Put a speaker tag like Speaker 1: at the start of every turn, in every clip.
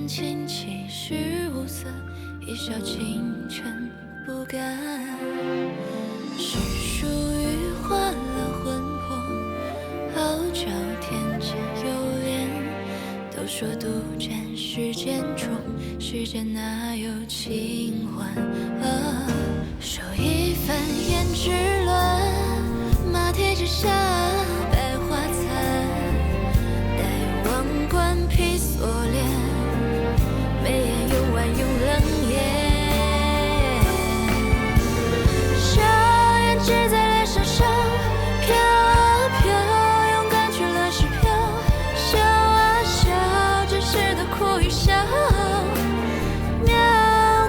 Speaker 1: 眼睛其实无色，一笑倾城不甘。是属于换了魂魄，傲娇天真有恋。都说独占世间宠，世间哪有清欢啊？手一翻胭脂乱，马蹄之下百花残。戴王冠披锁链，眉眼用婉用冷言。笑颜只在脸上上，飘啊飘，勇敢去乱世飘。笑啊笑，真实的苦与笑。妙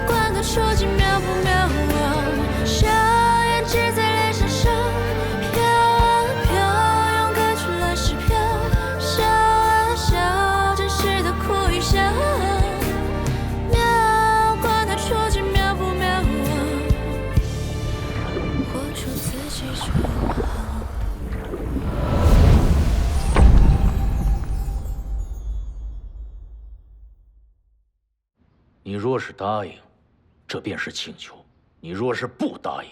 Speaker 1: 观个出镜妙不妙？笑颜只在脸上上，飘啊飘，勇敢去乱世飘。笑啊笑，真实的苦与笑。妙观个出镜妙不妙？活出自己就好。
Speaker 2: 你若是答应，这便是请求；你若是不答应，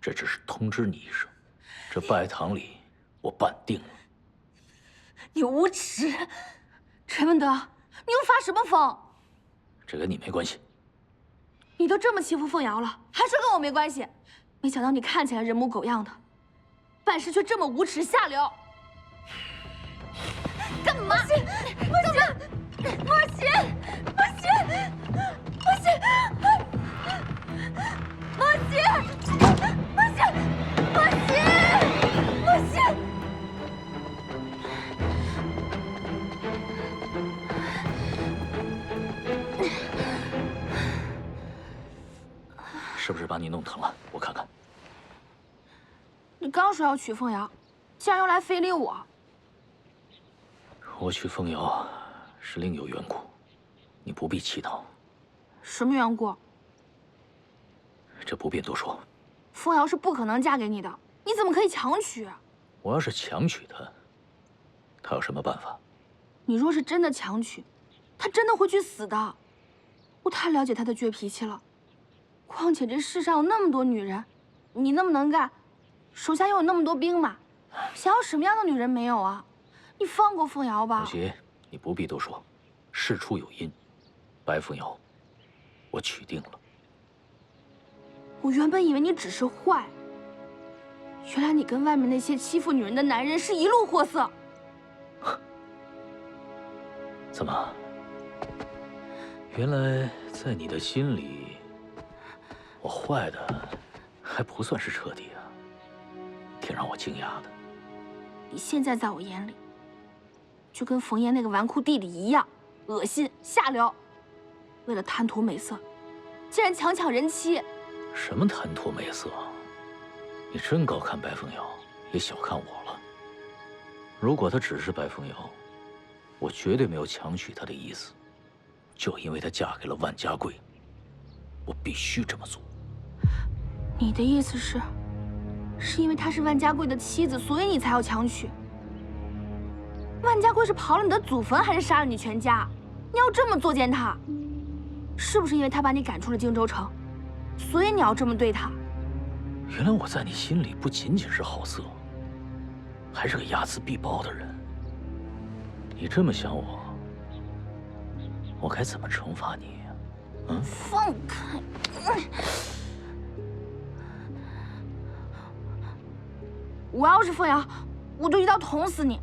Speaker 2: 这只是通知你一声。这拜堂礼我办定了。
Speaker 3: 你无耻！陈文德，你又发什么疯？
Speaker 2: 这跟你没关系。
Speaker 3: 你都这么欺负凤瑶了，还说跟我没关系？没想到你看起来人模狗样的，办事却这么无耻下流。干嘛？莫行，莫行，莫行，莫行，莫行，莫行，莫行，莫行。
Speaker 2: 是不是把你弄疼了？我看看。
Speaker 3: 你刚说要娶凤瑶，竟然用来非礼我。
Speaker 2: 我娶凤瑶是另有缘故，你不必气恼。
Speaker 3: 什么缘故？
Speaker 2: 这不便多说。
Speaker 3: 凤瑶是不可能嫁给你的，你怎么可以强娶？
Speaker 2: 我要是强娶她，她有什么办法？
Speaker 3: 你若是真的强娶，她真的会去死的。我太了解她的倔脾气了。况且这世上有那么多女人，你那么能干，手下又有那么多兵马，想要什么样的女人没有啊？你放过凤瑶吧。
Speaker 2: 母亲，你不必多说，事出有因。白凤瑶，我娶定了。
Speaker 3: 我原本以为你只是坏，原来你跟外面那些欺负女人的男人是一路货色。
Speaker 2: 怎么？原来在你的心里，我坏的还不算是彻底啊，挺让我惊讶的。
Speaker 3: 你现在在我眼里，就跟冯岩那个纨绔弟弟一样，恶心下流。为了贪图美色，竟然强抢人妻。
Speaker 2: 什么贪图美色？你真高看白凤瑶，也小看我了。如果她只是白凤瑶，我绝对没有强娶她的意思。就因为她嫁给了万家贵，我必须这么做。
Speaker 3: 你的意思是因为她是万家贵的妻子，所以你才要强娶？万家贵是刨了你的祖坟，还是杀了你全家？你要这么作践他，是不是因为他把你赶出了荆州城，所以你要这么对他？
Speaker 2: 原来我在你心里不仅仅是好色，还是个睚眦必报的人。你这么想我，我该怎么惩罚你呀？嗯？
Speaker 3: 放开！我要是凤瑶，我就一刀捅死你！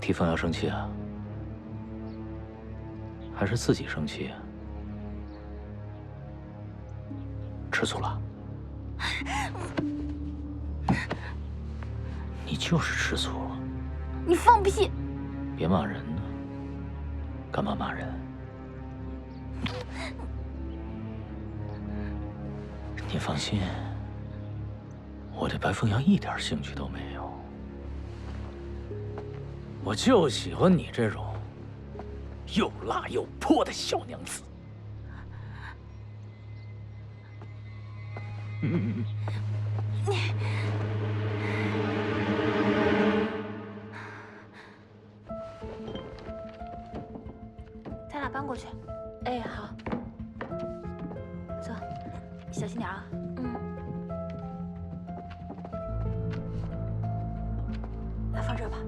Speaker 2: 替凤瑶生气啊？还是自己生气啊？吃醋了？你就是吃醋了。
Speaker 3: 你放屁！
Speaker 2: 别骂人呢，干嘛骂人？你放心，我对白凤瑶一点兴趣都没有。我就喜欢你这种又辣又泼的小娘子。
Speaker 3: 小心点啊。来放这儿吧。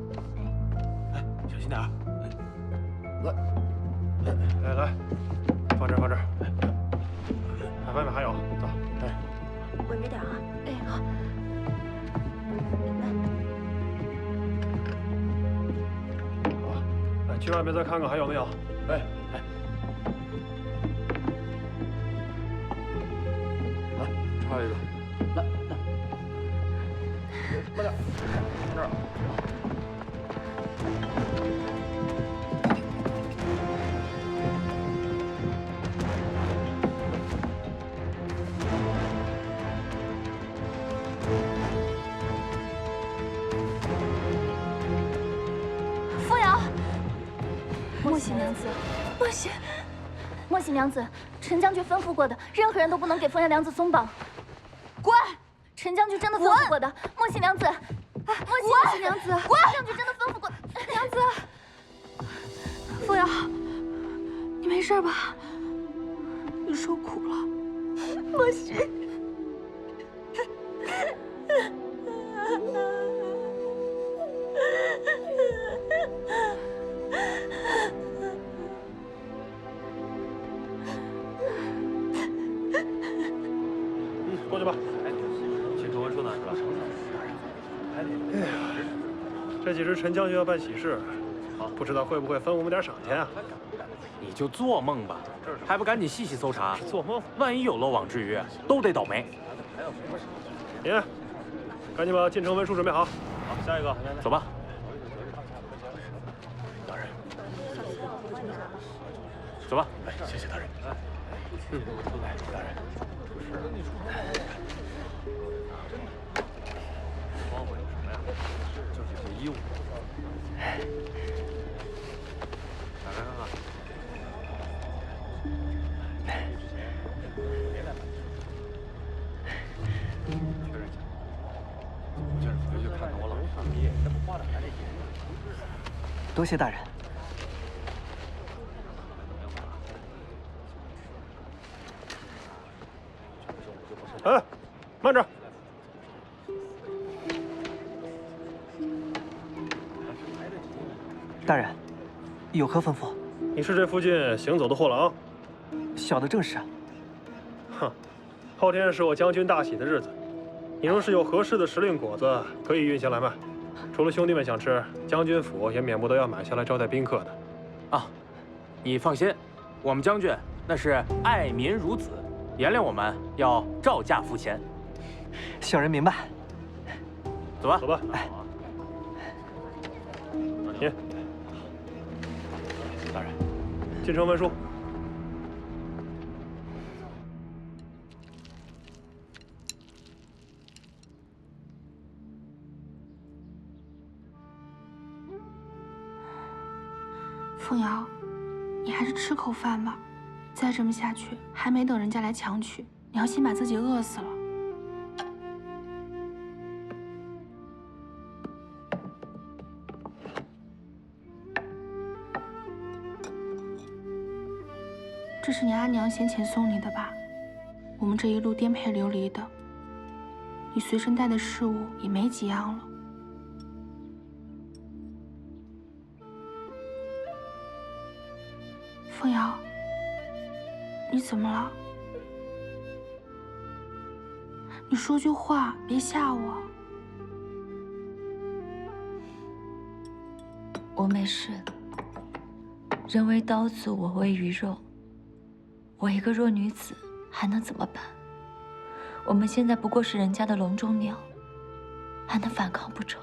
Speaker 4: 哎，小心点啊！来，放这儿。外面还有，走。哎，
Speaker 3: 稳着点啊。哎，好。
Speaker 4: 好，哎，去外面再看看还有没有。哎。来，插一个。来，慢点，放这儿。
Speaker 3: 莫喜娘子，莫喜娘子，陈将军吩咐过的，任何人都不能给风阳娘子松绑。滚！陈将军真的吩咐过的，莫喜娘子，莫喜娘子，滚！将军真的吩咐过，娘子，风瑶，你没事吧？你受苦了，莫喜。
Speaker 4: 过去吧。秦承文说哪去了？哎呀，这几日陈将军要办喜事，不知道会不会分我们点赏钱啊？
Speaker 5: 你就做梦吧，还不赶紧细细搜查？
Speaker 4: 做梦！
Speaker 5: 万一有漏网之鱼，都得倒霉。
Speaker 4: 你，赶紧把进城文书准备好。好，下一个，
Speaker 5: 走吧。
Speaker 4: 大人，
Speaker 5: 走吧。
Speaker 4: 哎，谢谢大人。大人。包袱有什么呀？就是这衣物。打开看看。确认一下。我这回去看看我老师。这不花点钱这钱。
Speaker 6: 多谢大人。
Speaker 4: 哎，慢着！
Speaker 6: 大人，有何吩咐？
Speaker 4: 你是这附近行走的货郎？
Speaker 6: 小的正是。
Speaker 4: 哼，后天是我将军大喜的日子，你若是有合适的时令果子，可以运下来卖。除了兄弟们想吃，将军府也免不得要买下来招待宾客的。
Speaker 5: 啊，你放心，我们将军那是爱民如子，原谅我们要照价付钱。
Speaker 6: 小人明白。
Speaker 5: 走吧，
Speaker 4: 走吧。哎，你，大人，进城文书。
Speaker 3: 凤瑶，你还是吃口饭吧，再这么下去，还没等人家来强娶，你要先把自己饿死了。这是你阿娘先前送你的吧？我们这一路颠沛流离的，你随身带的饰物也没几样了。凤瑶，你怎么了？你说句话，别吓我。
Speaker 1: 我没事。人为刀俎，我为鱼肉。我一个弱女子，还能怎么办？我们现在不过是人家的笼中鸟，还能反抗不成？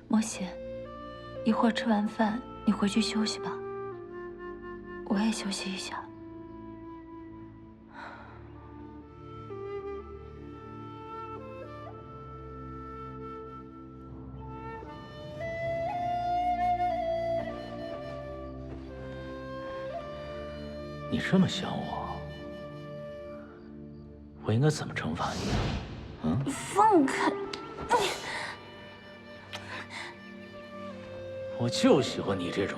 Speaker 1: 莫贤，一会儿吃完饭，你回去休息吧。我也休息一下。
Speaker 2: 你这么想我，我应该怎么惩罚你啊？嗯？
Speaker 3: 放开！
Speaker 2: 我就喜欢你这种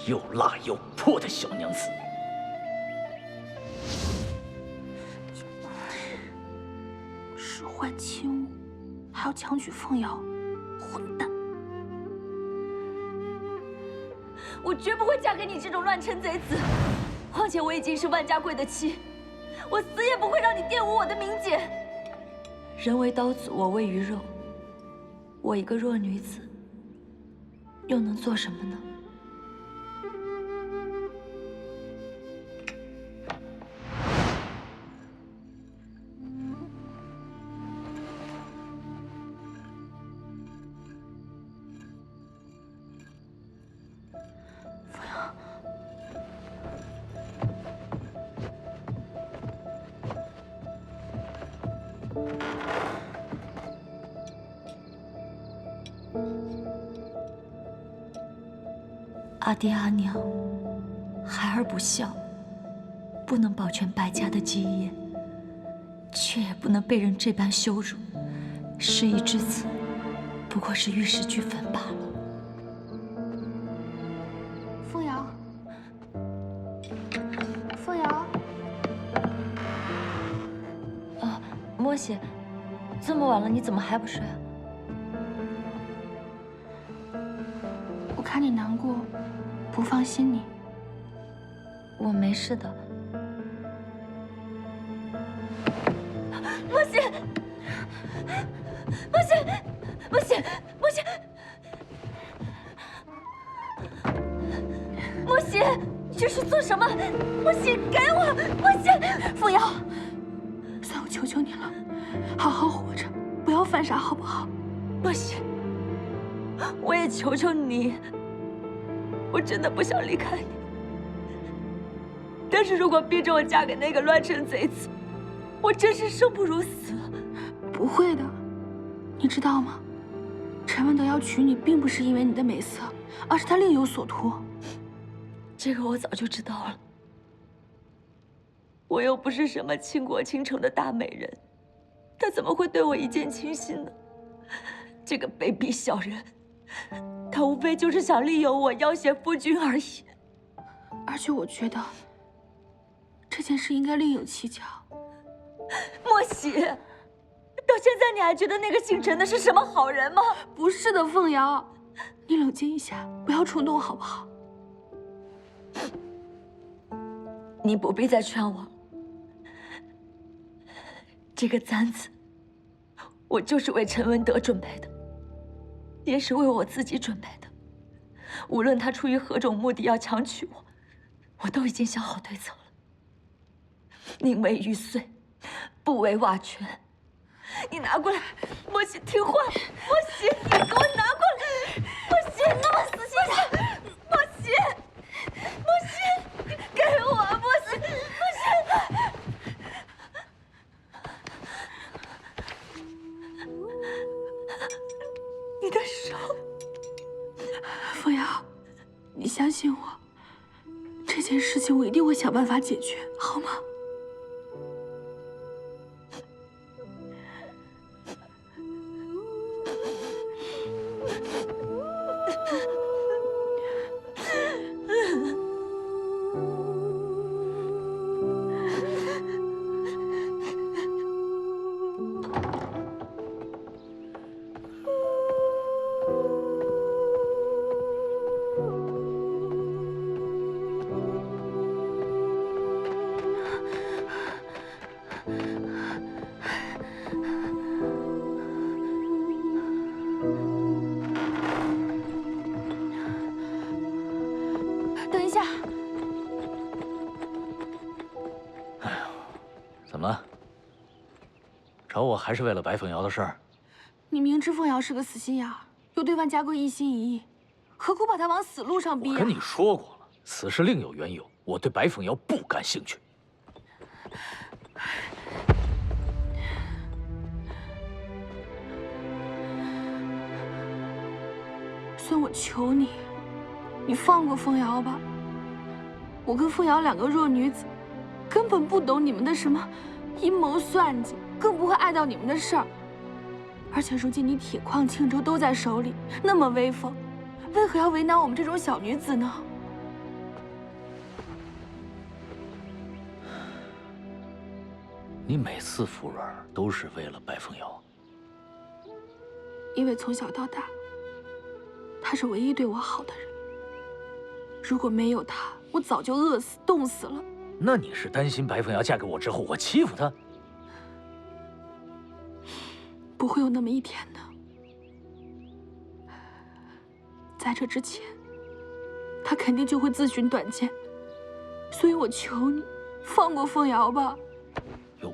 Speaker 2: 又辣又泼的小娘子。
Speaker 3: 唤亲我，还要强娶凤瑶，混蛋！
Speaker 1: 我绝不会嫁给你这种乱臣贼子。况且我已经是万家贵的妻，我死也不会让你玷污我的名节。人为刀俎，我为鱼肉。我一个弱女子，又能做什么呢？阿爹阿娘，孩儿不孝，不能保全白家的基业，却也不能被人这般羞辱。事已至此，不过是玉石俱焚罢了。
Speaker 3: 凤瑶，凤瑶，
Speaker 1: 莫姐，这么晚了，你怎么还不睡啊？
Speaker 3: 我看你难过，不放心你。
Speaker 1: 我没事的。莫姐，莫姐，莫姐，莫姐，莫姐，你这是做什么？莫姐，给我！莫姐，
Speaker 3: 凤瑶，算我求求你了，好好活着，不要犯傻，好不好？
Speaker 1: 莫姐，我也求求你，我真的不想离开你。但是如果逼着我嫁给那个乱臣贼子，我真是生不如死。
Speaker 3: 不会的，你知道吗？陈文德要娶你，并不是因为你的美色，而是他另有所图。
Speaker 1: 这个我早就知道了。我又不是什么倾国倾城的大美人，他怎么会对我一见倾心呢？这个卑鄙小人，他无非就是想利用我要挟夫君而已。
Speaker 3: 而且我觉得这件事应该另有蹊跷。
Speaker 1: 莫喜，到现在你还觉得那个姓陈的是什么好人吗？
Speaker 3: 不是的，凤瑶，你冷静一下，不要冲动，好不好？
Speaker 1: 你不必再劝我了。这个簪子，我就是为陈文德准备的，也是为我自己准备的。无论他出于何种目的要强娶我，我都已经想好对策了。宁为玉碎，不为瓦全。你拿过来，莫喜，听话，莫喜，你给我拿过来，莫喜，那么死心眼，莫喜，莫喜，给我，莫喜，莫喜。你的手，
Speaker 3: 凤瑶，你相信我，这件事情我一定会想办法解决，好吗？等一下，
Speaker 2: 怎么了？找我还是为了白凤瑶的事儿？
Speaker 3: 你明知凤瑶是个死心眼儿，又对万家贵一心一意，何苦把她往死路上逼啊？
Speaker 2: 我跟你说过了，此事另有缘由，我对白凤瑶不感兴趣。
Speaker 3: 孙，我求你，你放过凤瑶吧。我跟凤瑶两个弱女子，根本不懂你们的什么阴谋算计，更不会碍到你们的事儿。而且如今你铁矿、庆州都在手里，那么威风，为何要为难我们这种小女子呢？
Speaker 2: 你每次服软都是为了白凤瑶。
Speaker 3: 因为从小到大，他是唯一对我好的人。如果没有他，我早就饿死、冻死了。
Speaker 2: 那你是担心白凤瑶嫁给我之后，我欺负她？
Speaker 3: 不会有那么一天的。在这之前，他肯定就会自寻短见。所以我求你，放过凤瑶吧。
Speaker 2: 哟，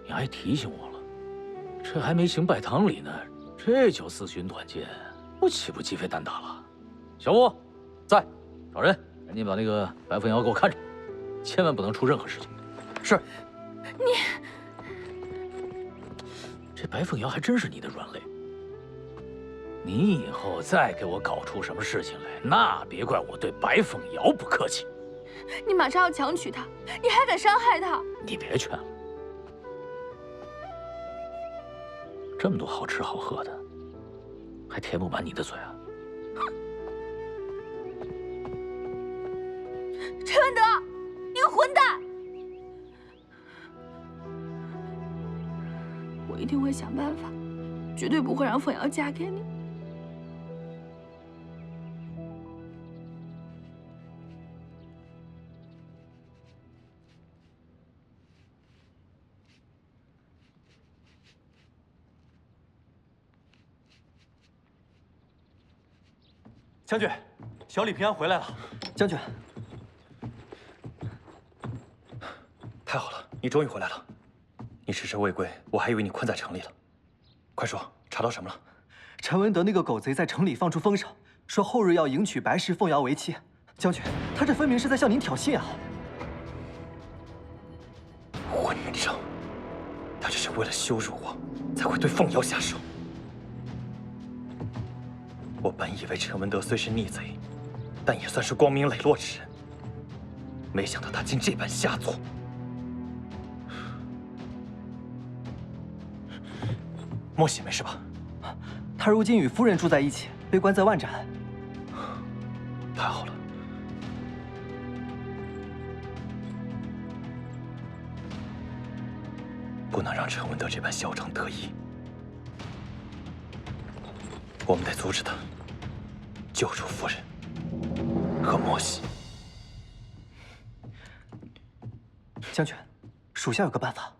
Speaker 2: 你还提醒我了，这还没行拜堂礼呢，这就自寻短见，我岂不鸡飞蛋打了？小吴，在，找人，赶紧把那个白凤瑶给我看着，千万不能出任何事情。
Speaker 5: 是。
Speaker 2: 这白凤瑶还真是你的软肋。你以后再给我搞出什么事情来，那别怪我对白凤瑶不客气。
Speaker 3: 你马上要强娶她，你还敢伤害她？
Speaker 2: 你别劝了，这么多好吃好喝的，还填不满你的嘴啊？
Speaker 3: 陈文德，你个混蛋！我一定会想办法，绝对不会让凤瑶嫁给你。
Speaker 6: 将军，小李平安回来了。将军，
Speaker 7: 太好了，你终于回来了。你迟迟未归，我还以为你困在城里了。快说，查到什么了？
Speaker 6: 陈文德那个狗贼在城里放出风声，说后日要迎娶白氏凤瑶为妻。将军，他这分明是在向您挑衅啊！
Speaker 7: 混账！他只是为了羞辱我，才会对凤瑶下手。我本以为陈文德虽是逆贼，但也算是光明磊落之人，没想到他竟这般下作。莫喜没事吧？
Speaker 6: 他如今与夫人住在一起，被关在万斩。
Speaker 7: 太好了。不能让陈文德这般嚣张得意，我们得阻止他，救出夫人和莫喜。
Speaker 6: 将军，属下有个办法。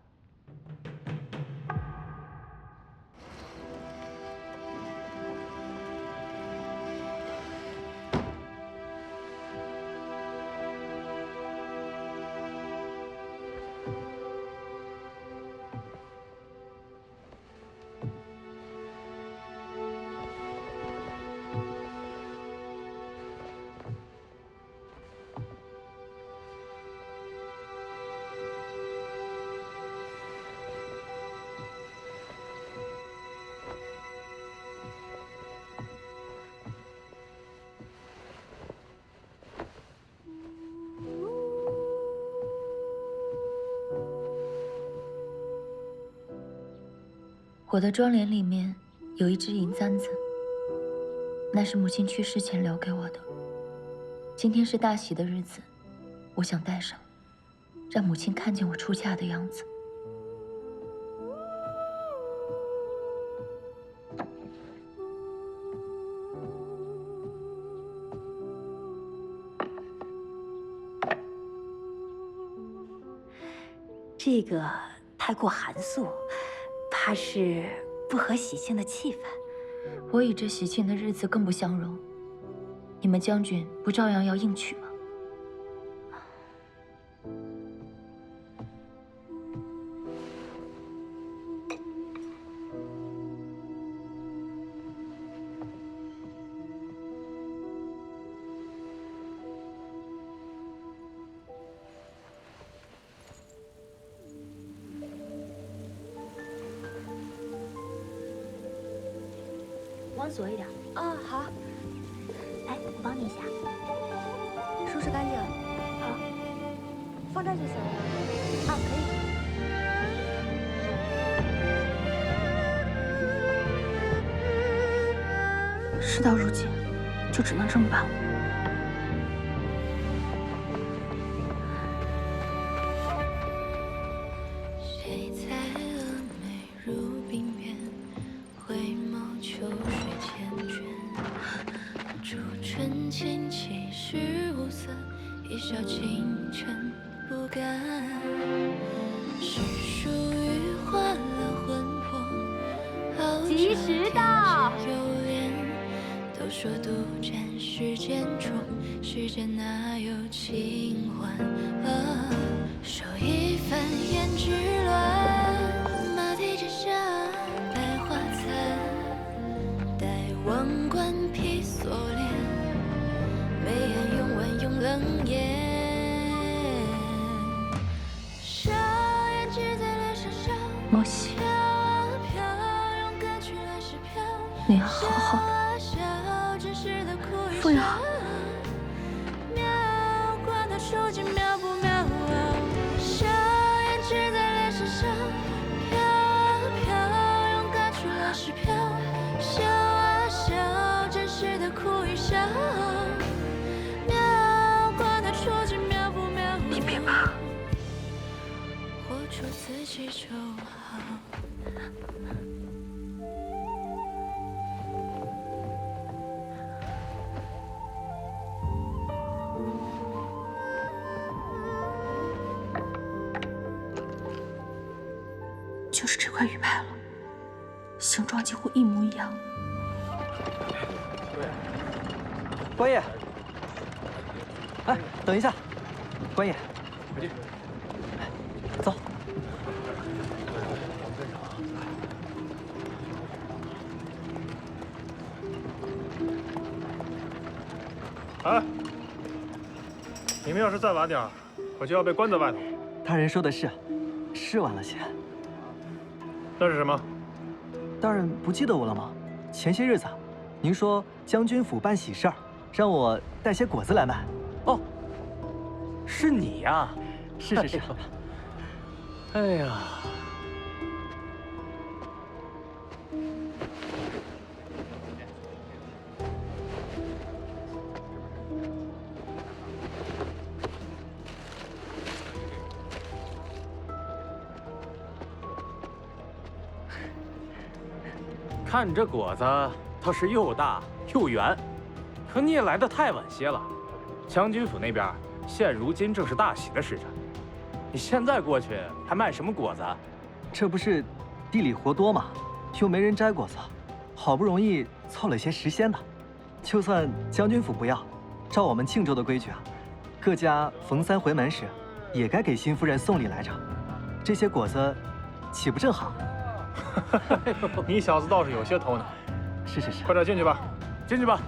Speaker 1: 我的妆帘里面有一只银簪子，那是母亲去世前留给我的。今天是大喜的日子，我想戴上，让母亲看见我出嫁的样子。
Speaker 8: 这个太过寒素，怕是不合喜庆的气氛。
Speaker 1: 我与这喜庆的日子更不相容，你们将军不照样要应娶吗？
Speaker 8: 往左一点。啊，好。来，我帮你一下，收拾干净。好，放这儿就行了。啊，可以。
Speaker 3: 事到如今，就只能这么办了。
Speaker 1: 谁情其实无色，一笑倾城不甘。是属于换了魂魄，傲
Speaker 3: 及时到。
Speaker 1: 有恋，都说独占世间宠，世间哪有清欢啊？手一翻胭脂乱，马蹄之下百花残。待王冠披锁链，眉眼用完用冷眼。笑颜只在脸上笑，
Speaker 3: 莫西，
Speaker 1: 飘啊飘，用歌曲来是飘。
Speaker 3: 你要好好的。凤瑶，
Speaker 1: 妙，管他手机妙不妙啊？笑颜只在脸上笑，飘啊飘，用歌曲来是飘。笑啊笑，真实的哭一笑。妙，管他手机妙不妙啊？
Speaker 3: 你别怕，
Speaker 1: 活出自己就好。
Speaker 3: 就是这块玉牌了，形状几乎一模一样。
Speaker 6: 关爷，哎，等一下，关爷，走。
Speaker 4: 哎，你们要是再晚点，我就要被关在外头。
Speaker 6: 大人说的是晚了些。
Speaker 4: 那是什么？
Speaker 6: 大人不记得我了吗？前些日子，您说将军府办喜事儿，让我带些果子来卖。
Speaker 5: 哦，是你呀！
Speaker 6: 是。
Speaker 5: 哎呀，看这果子倒是又大又圆，可你也来得太晚些了。将军府那边现如今正是大喜的时辰，你现在过去还卖什么果子？
Speaker 6: 这不是地里活多吗？又没人摘果子，好不容易凑了些时鲜的。就算将军府不要，照我们庆州的规矩啊，各家逢三回门时，也该给新夫人送礼来着。这些果子，岂不正好？
Speaker 4: 你小子倒是有些头脑。
Speaker 6: 是，
Speaker 4: 快点进去吧。
Speaker 5: 进去吧。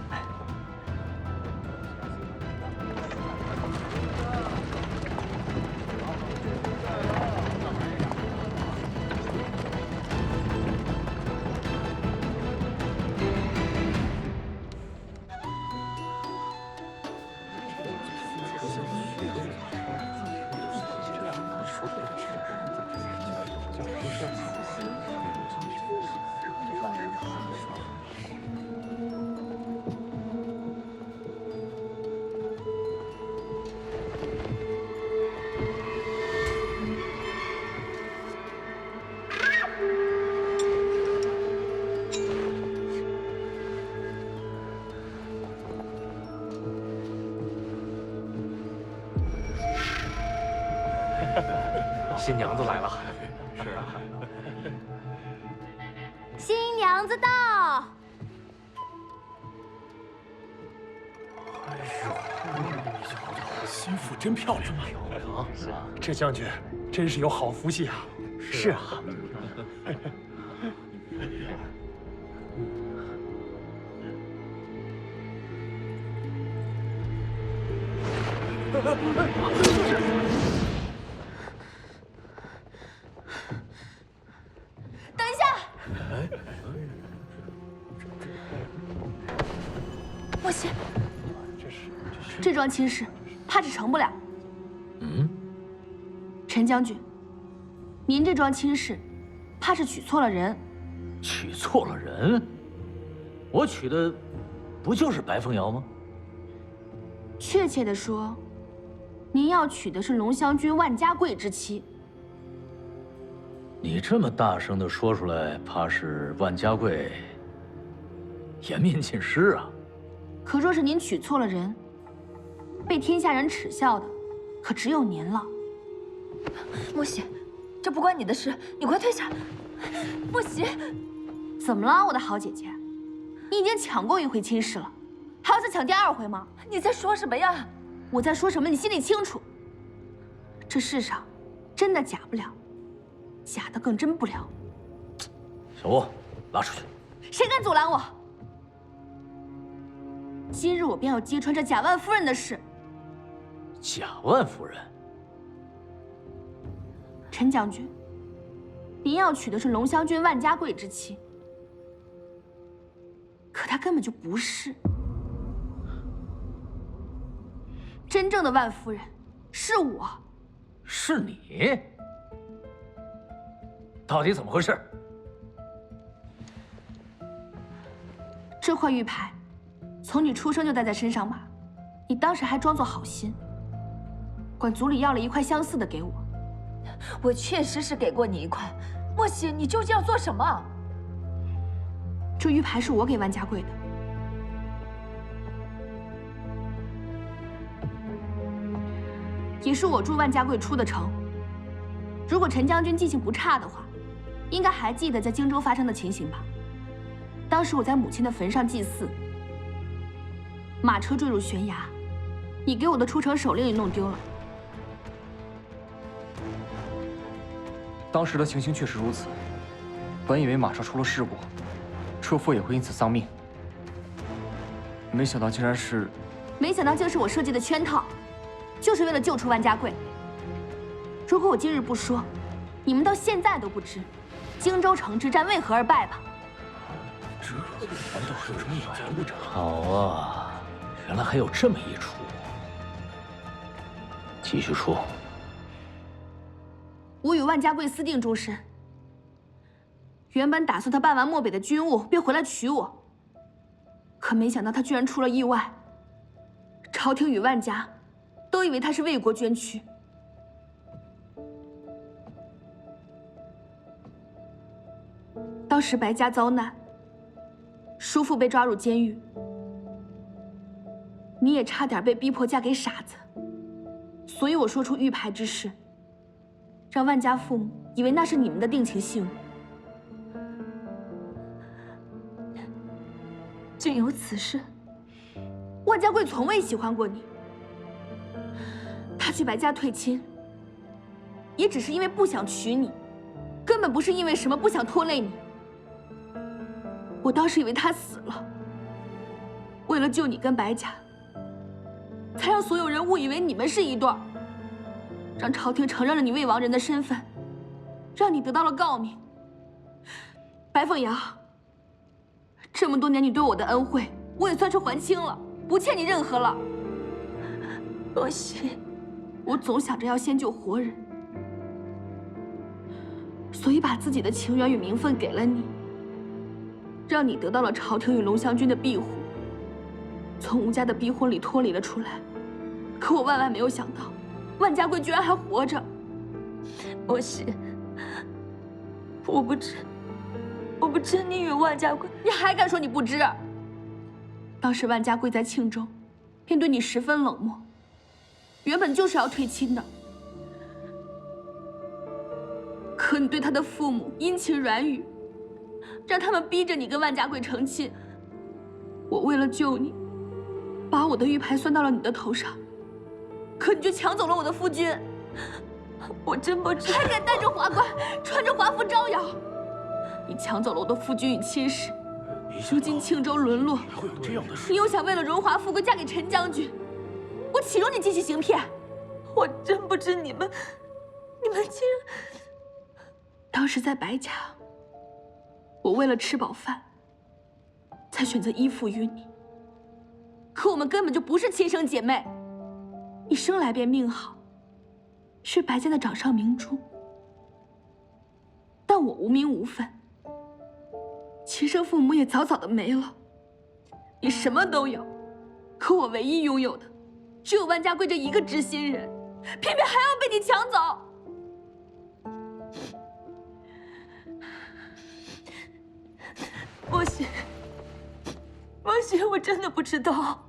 Speaker 5: 新娘子来了。是啊。
Speaker 3: 新娘子到。
Speaker 4: 哎呦，新妇真漂亮啊！漂亮，这将军真是有好福气啊！
Speaker 6: 是啊。
Speaker 3: 等一下，莫西，这桩亲事怕是成不了。陈将军，您这桩亲事，怕是娶错了人。
Speaker 2: 娶错了人？我娶的不就是白凤瑶吗？
Speaker 3: 确切的说，您要娶的是龙香君万家贵之妻。
Speaker 2: 你这么大声的说出来，怕是万家贵颜面尽失啊！
Speaker 3: 可若是您娶错了人，被天下人耻笑的，可只有您了。
Speaker 8: 莫喜，这不关你的事，你快退下。莫喜，
Speaker 3: 怎么了，我的好姐姐？你已经抢过1回亲事了，还要再抢第2回吗？
Speaker 8: 你在说什么呀？
Speaker 3: 我在说什么，你心里清楚。这世上，真的假不了，假的更真不了。
Speaker 2: 小吴，拉出去！
Speaker 3: 谁敢阻拦我？今日我便要揭穿这贾万夫人的事。
Speaker 2: 贾万夫人，
Speaker 3: 陈将军，您要娶的是龙香君万家贵之妻，可她根本就不是。真正的万夫人是我。
Speaker 2: 是你？到底怎么回事？
Speaker 3: 这块玉牌，从你出生就戴在身上吧？你当时还装作好心，管族里要了1块相似的给我。
Speaker 8: 我确实是给过你1块。莫喜，你究竟要做什么？
Speaker 3: 这玉牌是我给万家贵的。也是我助万家贵出的城。如果陈将军记性不差的话，应该还记得在荆州发生的情形吧？当时我在母亲的坟上祭祀，马车坠入悬崖，你给我的出城手令也弄丢了。
Speaker 9: 当时的情形确实如此，本以为马上出了事故，车夫也会因此丧命，没想到竟然是……
Speaker 3: 没想到竟是我设计的圈套。就是为了救出万家贵。如果我今日不说，你们到现在都不知荆州城之战为何而败吧？
Speaker 2: 这难道还有什么隐藏？好啊，原来还有这么一出。继续说。
Speaker 3: 我与万家贵私定终身，原本打算他办完漠北的军务便回来娶我，可没想到他居然出了意外。朝廷与万家都以为他是为国捐躯。当时白家遭难，叔父被抓入监狱，你也差点被逼迫嫁给傻子，所以我说出玉牌之事，让万家父母以为那是你们的定情信物。竟有此事！万家贵从未喜欢过你，他去白家退亲，也只是因为不想娶你，根本不是因为什么不想拖累你。我当时以为他死了，为了救你跟白家，才让所有人误以为你们是一对儿，让朝廷承认了你未亡人的身份，让你得到了诰命。白凤阳，这么多年你对我的恩惠，我也算是还清了，不欠你任何了。
Speaker 8: 若曦，
Speaker 3: 我总想着要先救活人，所以把自己的情缘与名分给了你，让你得到了朝廷与龙香君的庇护，从吴家的逼婚里脱离了出来。可我万万没有想到，万家贵居然还活着。
Speaker 8: 若曦，我不知你与万家贵，
Speaker 3: 你还敢说你不知？当时万家贵在庆州，便对你十分冷漠，原本就是要退亲的。可你对他的父母阴晴软语，让他们逼着你跟万家贵成亲。我为了救你，把我的玉牌算到了你的头上，可你却抢走了我的夫君。
Speaker 8: 我真不知，
Speaker 3: 还敢带着华冠，穿着华服招摇。你抢走了我的夫君与亲事，如今庆州沦落，你又想为了荣华富贵嫁给陈将军，我岂容你继续行骗？
Speaker 8: 我真不知你们竟然……
Speaker 3: 当时在白家，我为了吃饱饭，才选择依附于你。可我们根本就不是亲生姐妹，你生来便命好，是白家的掌上明珠，但我无名无分。亲生父母也早早的没了，你什么都有，可我唯一拥有的，只有万家贵这一个知心人，偏偏还要被你抢走。
Speaker 8: 莫西，莫西，
Speaker 3: 行，我真的不知道。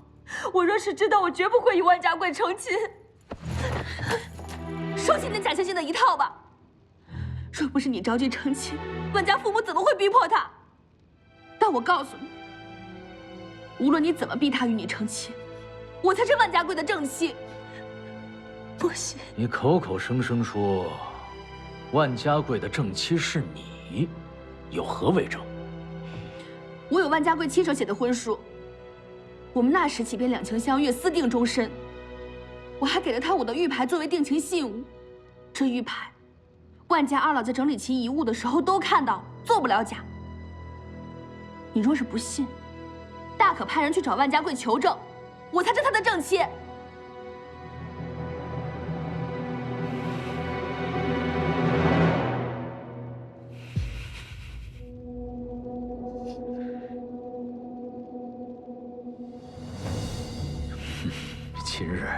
Speaker 3: 我若是知道，我绝不会与万家贵成亲。收起那假惺惺的一套吧。若不是你着急成亲，万家父母怎么会逼迫他？但我告诉你，无论你怎么逼他与你成亲，我才是万家贵的正妻。不行，
Speaker 2: 你口口声声说万家贵的正妻是你，有何为证？
Speaker 3: 我有万家贵亲手写的婚书，我们那时起便两情相悦，私定终身。我还给了他我的玉牌作为定情信物。这玉牌，万家二老在整理其遗物的时候都看到，做不了假。你若是不信，大可派人去找万家贵求证，我才是他的正妻。
Speaker 2: 今日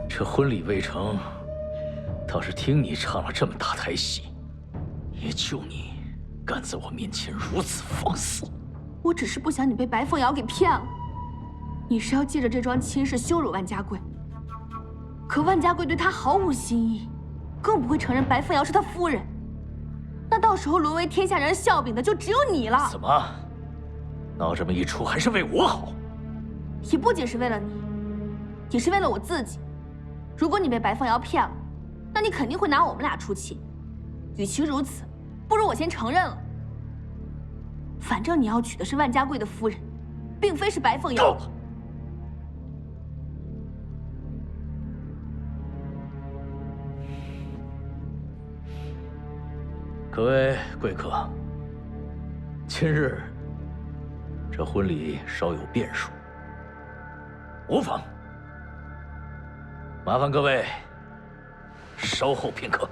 Speaker 2: 这婚礼未成，倒是听你唱了这么大台戏，也就你敢在我面前如此放肆。
Speaker 3: 我只是不想你被白凤瑶给骗了。你是要借着这桩亲事羞辱万家贵，可万家贵对他毫无新意，更不会承认白凤瑶是他夫人。那到时候沦为天下人笑柄的就只有你了。
Speaker 2: 怎么，闹这么一出还是为我好？
Speaker 3: 也不仅是为了你，也是为了我自己。如果你被白凤瑶骗了，那你肯定会拿我们俩出气。与其如此，不如我先承认了。反正你要娶的是万家贵的夫人，并非是白凤瑶。
Speaker 2: 够了！各位贵客，今日这婚礼稍有变数，无妨。麻烦各位稍后片刻。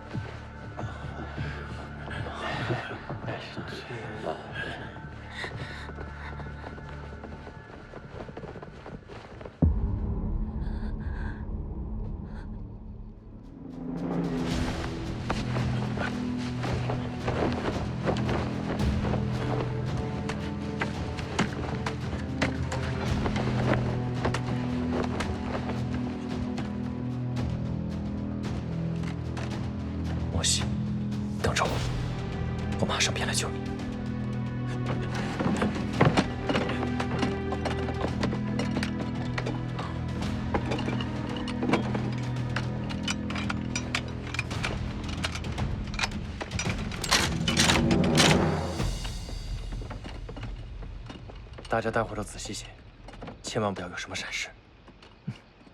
Speaker 7: 莫西，等着我，我马上便来救你。大家待会儿都仔细些，千万不要有什么闪失。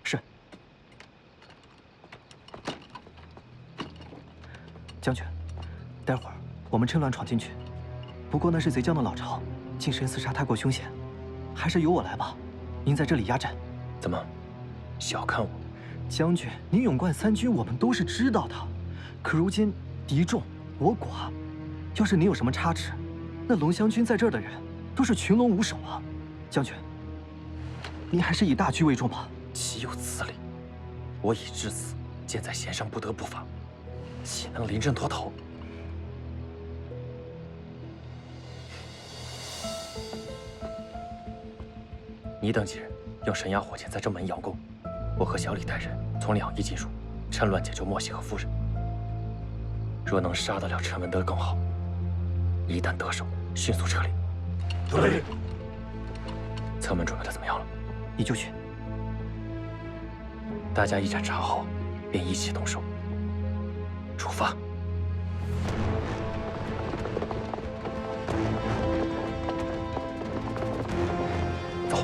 Speaker 6: 是。将军，待会儿我们趁乱闯进去。不过那是贼将的老巢，近身厮杀太过凶险，还是由我来吧。您在这里压阵。
Speaker 7: 怎么，小看我？
Speaker 6: 将军，您勇冠三军，我们都是知道的。可如今敌众我寡，要是您有什么差池，那龙湘军在这儿的人都是群龙无首啊。将军，您还是以大局为重吧。
Speaker 7: 岂有此理！我已至此，箭在弦上，不得不发，岂能临阵脱逃？你等几人用神牙火箭在正门佯攻，我和小李带人从两翼进入，趁乱解救莫西和夫人。若能杀得了陈文德更好，一旦得手，迅速撤离。
Speaker 2: 得令。
Speaker 7: 侧门准备的怎么样了？
Speaker 6: 你就去。
Speaker 7: 大家一盏茶好，便一起动手。出发。走。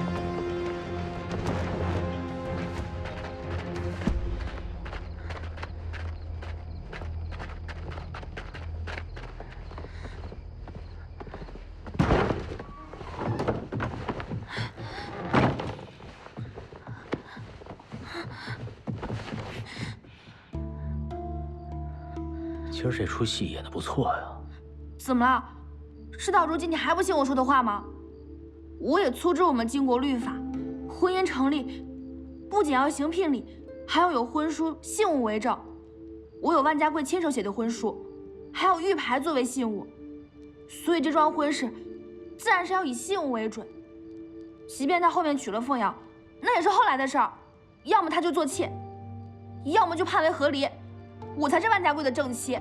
Speaker 2: 今儿这出戏演得不错呀。
Speaker 3: 怎么了？事到如今你还不信我说的话吗？我也粗知我们晋国律法，婚姻成立不仅要行聘礼，还要有婚书信物为证。我有万家贵亲手写的婚书，还有玉牌作为信物，所以这桩婚事自然是要以信物为准。即便他后面娶了凤瑶，那也是后来的事儿。要么他就做妾，要么就判为和离，我才是万家贵的正妻。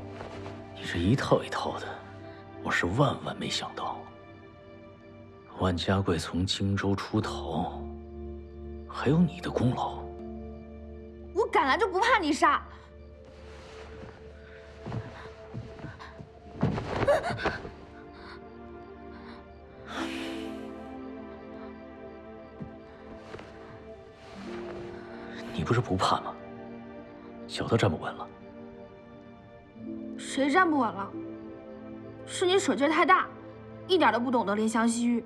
Speaker 2: 你这一套一套的，我是万万没想到，万家贵从荆州出逃，还有你的功劳。
Speaker 3: 我敢来就不怕你杀。
Speaker 2: 你不是不怕吗？小的站不稳了。
Speaker 3: 谁站不稳了？是你手劲太大，一点都不懂得怜香惜玉。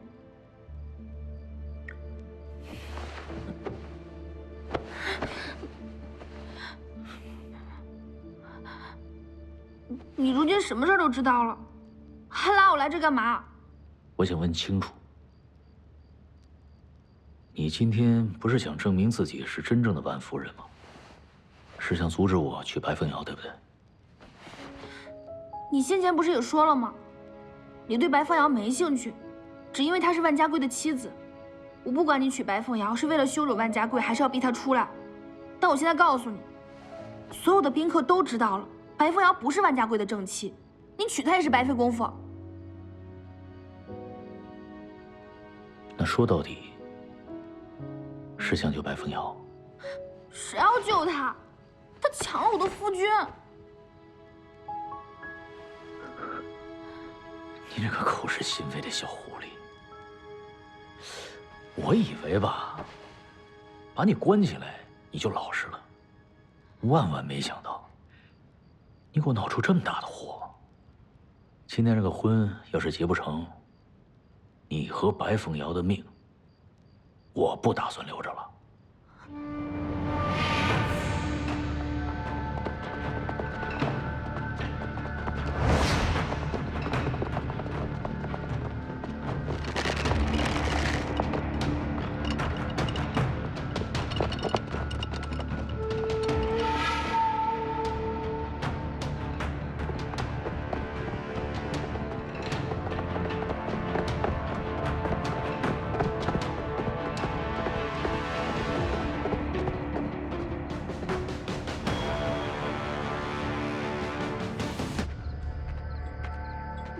Speaker 3: 你如今什么事儿都知道了，还拉我来这干嘛？
Speaker 2: 我想问清楚，你今天不是想证明自己是真正的万夫人吗？是想阻止我娶白凤瑶，对不对？
Speaker 3: 你先前不是也说了吗？你对白凤瑶没兴趣，只因为她是万家贵的妻子。我不管你娶白凤瑶是为了羞辱万家贵，还是要逼她出来，但我现在告诉你，所有的宾客都知道了，白凤瑶不是万家贵的正妻，你娶她也是白费功夫。
Speaker 2: 那说到底，是想救白凤瑶？
Speaker 3: 谁要救她？她抢了我的夫君。
Speaker 2: 你这个口是心非的小狐狸，我以为吧，把你关起来你就老实了，万万没想到，你给我闹出这么大的祸。今天这个婚要是结不成，你和白凤瑶的命，我不打算留着了。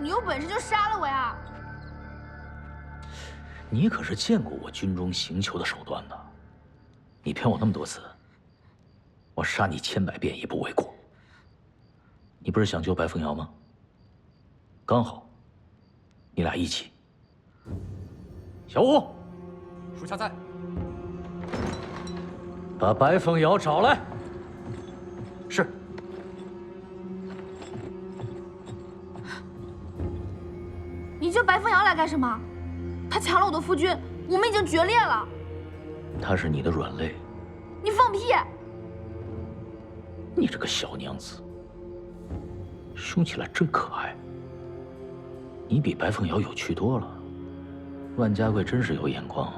Speaker 3: 你有本事就杀了我呀！
Speaker 2: 你可是见过我军中行囚的手段的，你骗我那么多次，我杀你千百遍也不为过。你不是想救白凤瑶吗？刚好，你俩一起。小五，
Speaker 9: 属下在。
Speaker 2: 把白凤瑶找来。
Speaker 9: 是。
Speaker 3: 你叫白凤瑶来干什么？她抢了我的夫君，我们已经决裂了。
Speaker 2: 她是你的软肋。
Speaker 3: 你放屁！
Speaker 2: 你这个小娘子，凶起来真可爱。你比白凤瑶有趣多了。万家贵真是有眼光。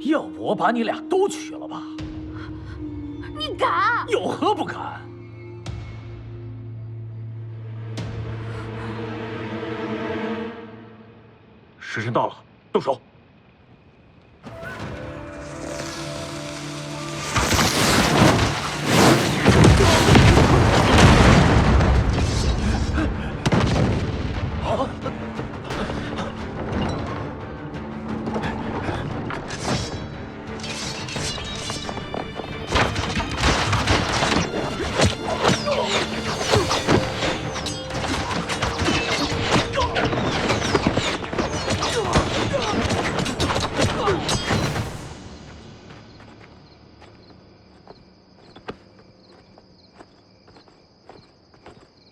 Speaker 2: 要不我把你俩都娶了吧？
Speaker 3: 你敢？
Speaker 2: 有何不敢？
Speaker 5: 时辰到了，动手！
Speaker 2: 好。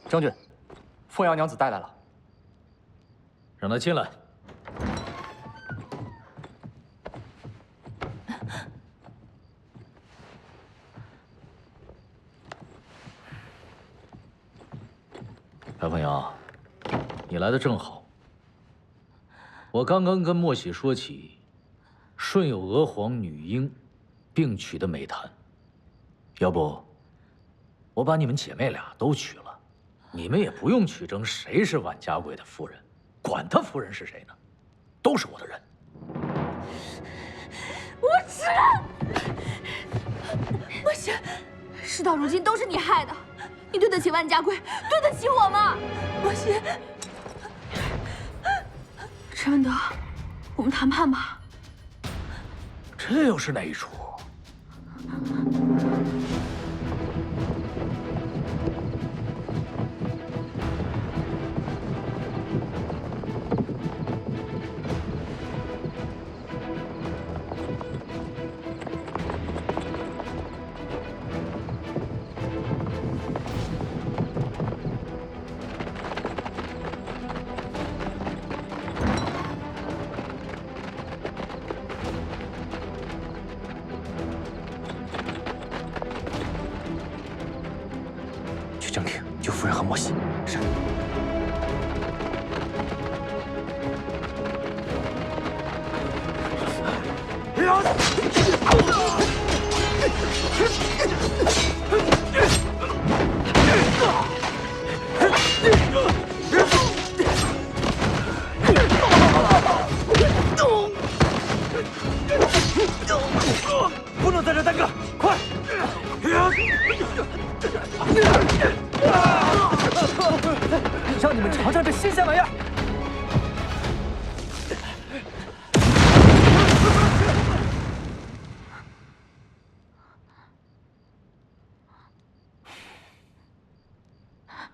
Speaker 9: 将军，凤瑶娘子带来了，
Speaker 2: 让她进来。白凤瑶，你来的正好。我刚刚跟莫喜说起，顺有娥皇女英并娶的美谈。要不，我把你们姐妹俩都娶了，你们也不用去争谁是万家贵的夫人，管他夫人是谁呢，都是我的人。
Speaker 3: 无耻！不行，事到如今都是你害的，你对得起万家贵，对得起我吗？不行。陈文德，我们谈判吧。
Speaker 2: 这又是哪一出？
Speaker 7: 正厅救夫人和莫西。是。
Speaker 6: 不能在这耽搁，快！让你们尝尝这新鲜玩意儿！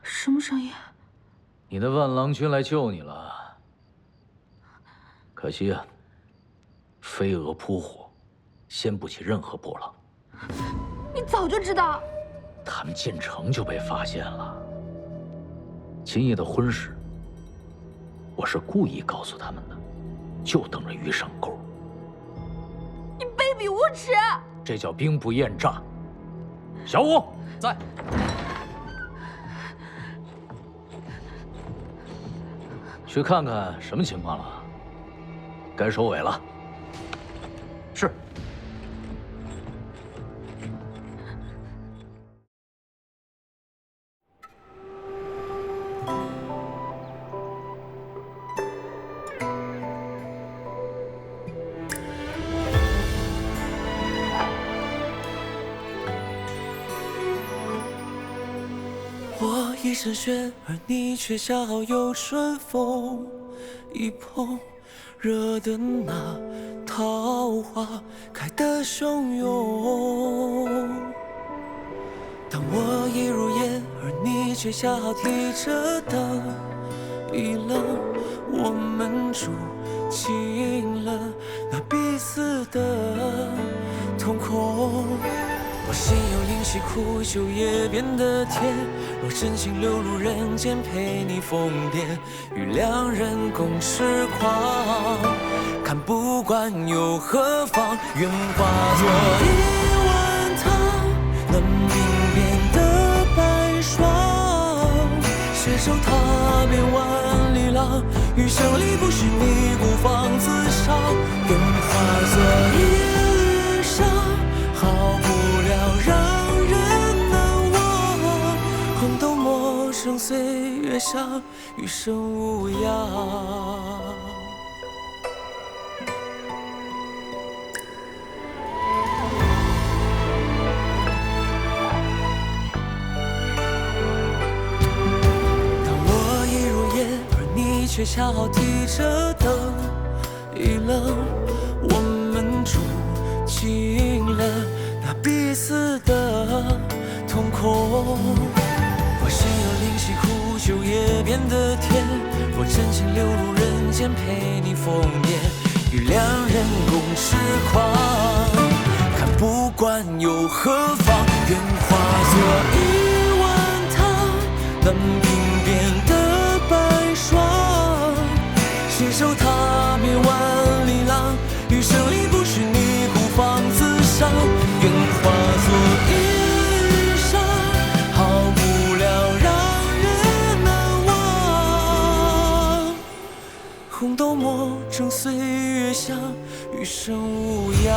Speaker 3: 什么声音？
Speaker 2: 你的万郎君来救你了，可惜啊，飞蛾扑火，掀不起任何波浪。
Speaker 3: 你早就知道。
Speaker 2: 他们进城就被发现了。今夜的婚事，我是故意告诉他们的，就等着鱼上钩。
Speaker 3: 你卑鄙无耻！
Speaker 2: 这叫兵不厌诈。小五
Speaker 9: 在。
Speaker 2: 去看看什么情况了？该收尾了。
Speaker 9: 是。
Speaker 10: 我一身雪，而你却恰好有春风一碰，惹得那桃花开得汹涌。当我一入夜，而你却恰好提着灯一愣，我们住进了那彼此的瞳孔。我心有灵犀，苦酒也变得甜。若真情流入人间，陪你疯癫，与两人共痴狂。看不惯又何妨，愿化作一碗汤，能明辨的白霜。携手踏遍万里浪，余生里不许你孤芳自赏。愿化作一缕沙，好不让人难忘，红豆陌生岁月上，余生无恙。当我一入夜，而你却恰好提着灯一愣，我们住进了那彼此的瞳孔。我心有灵犀，苦酒也变得甜。若真情流入人间，陪你疯癫，与两人共痴狂。看不惯又何妨，愿化作一碗汤，能明辨的白霜。携手踏遍万里浪，余生里不许你孤芳自赏。愿化作一缕沙，好不了让人难忘。红豆陌生岁月像余生无恙。